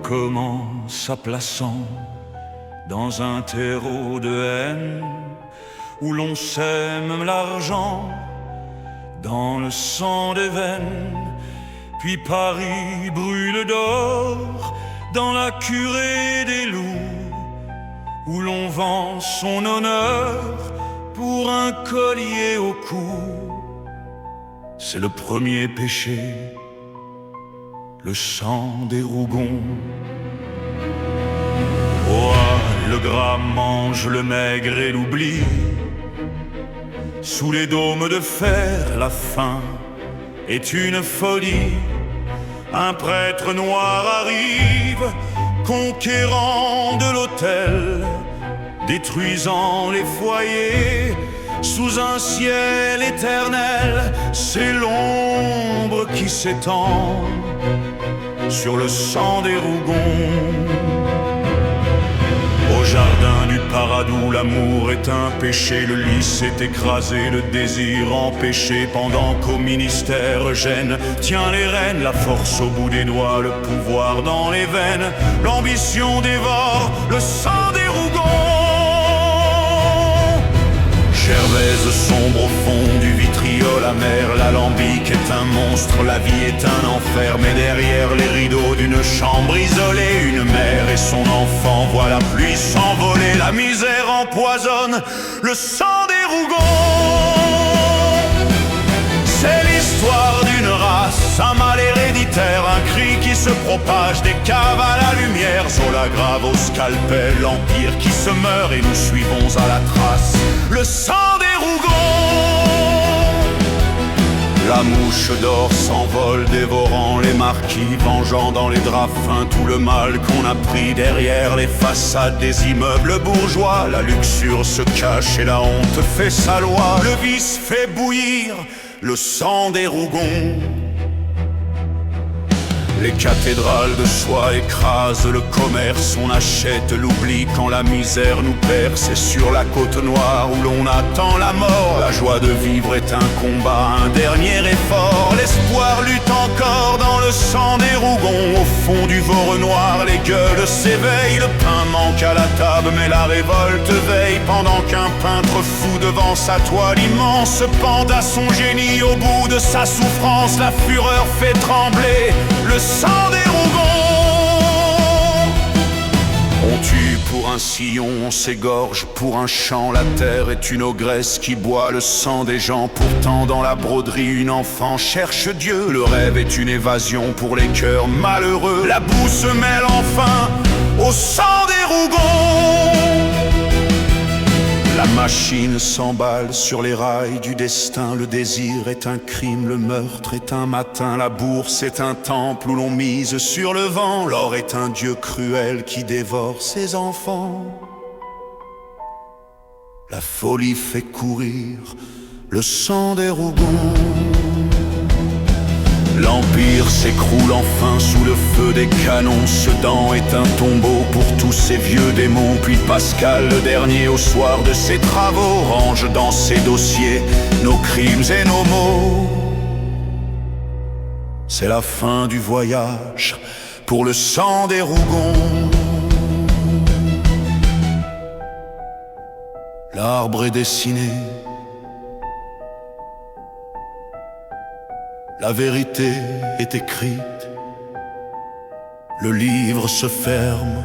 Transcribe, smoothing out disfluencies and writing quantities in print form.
commence à Plassans, dans un terreau de haine, où l'on sème l'argent dans le sang des veines. Puis Paris brûle d'or dans la curée des loups, où l'on vend son honneur pour un collier au cou. C'est le premier péché, le sang des Rougons. Roi, le gras mange le maigre et l'oubli. Sous les dômes de fer, la faim est une folie. Un prêtre noir arrive, conquérant de l'autel, détruisant les foyers sous un ciel éternel. C'est l'ombre qui s'étend sur le sang des Rougons. Au jardin du Paradou, l'amour est un péché. Le lys est écrasé, le désir empêché, pendant qu'au ministère Eugène tient les rênes. La force au bout des doigts, le pouvoir dans les veines. L'ambition dévore le sang des Rougons. Gervaise sombre au fond du vitriol amer. L'alambic est un monstre, la vie est un enfer. Mais derrière les rideaux d'une chambre isolée, une mère et son enfant voient la pluie s'envoler. La misère empoisonne le sang des Rougons. C'est l'histoire d'une race, un mal héréditaire, un cri qui se propage des caves à la lumière. Zola grave au scalpel, l'empire qui se meurt et nous suivons à la trace le sang des Rougons. La mouche d'or s'envole, dévorant les marquis, vengeant dans les draps fins tout le mal qu'on a pris derrière les façades des immeubles bourgeois. La luxure se cache et la honte fait sa loi. Le vice fait bouillir le sang des Rougons. Les cathédrales de soi écrasent le commerce. On achète l'oubli quand la misère nous perce. C'est sur la côte noire où l'on attend la mort. La joie de vivre est un combat, un dernier effort. L'espoir lutte encore dans le sang des Rougons. Au fond du veau noir, les gueules s'éveillent. Le pain manque à la table, mais la révolte veille. Pendant qu'un peintre fou devant sa toile immense pend à son génie au bout de sa souffrance. La fureur fait trembler le sang des Rougons. On tue pour un sillon, on s'égorge pour un champ. La terre est une ogresse qui boit le sang des gens. Pourtant dans la broderie, une enfant cherche Dieu. Le rêve est une évasion pour les cœurs malheureux. La boue se mêle enfin au sang des Rougons. La machine s'emballe sur les rails du destin. Le désir est un crime, le meurtre est un matin. La bourse est un temple où l'on mise sur le vent. L'or est un dieu cruel qui dévore ses enfants. La folie fait courir le sang des Rougons. L'empire s'écroule enfin sous le feu des canons. Sedan est un tombeau pour tous ces vieux démons. Puis Pascal, le dernier, au soir de ses travaux, range dans ses dossiers nos crimes et nos maux. C'est la fin du voyage pour le sang des Rougons. L'arbre est dessiné, la vérité est écrite, le livre se ferme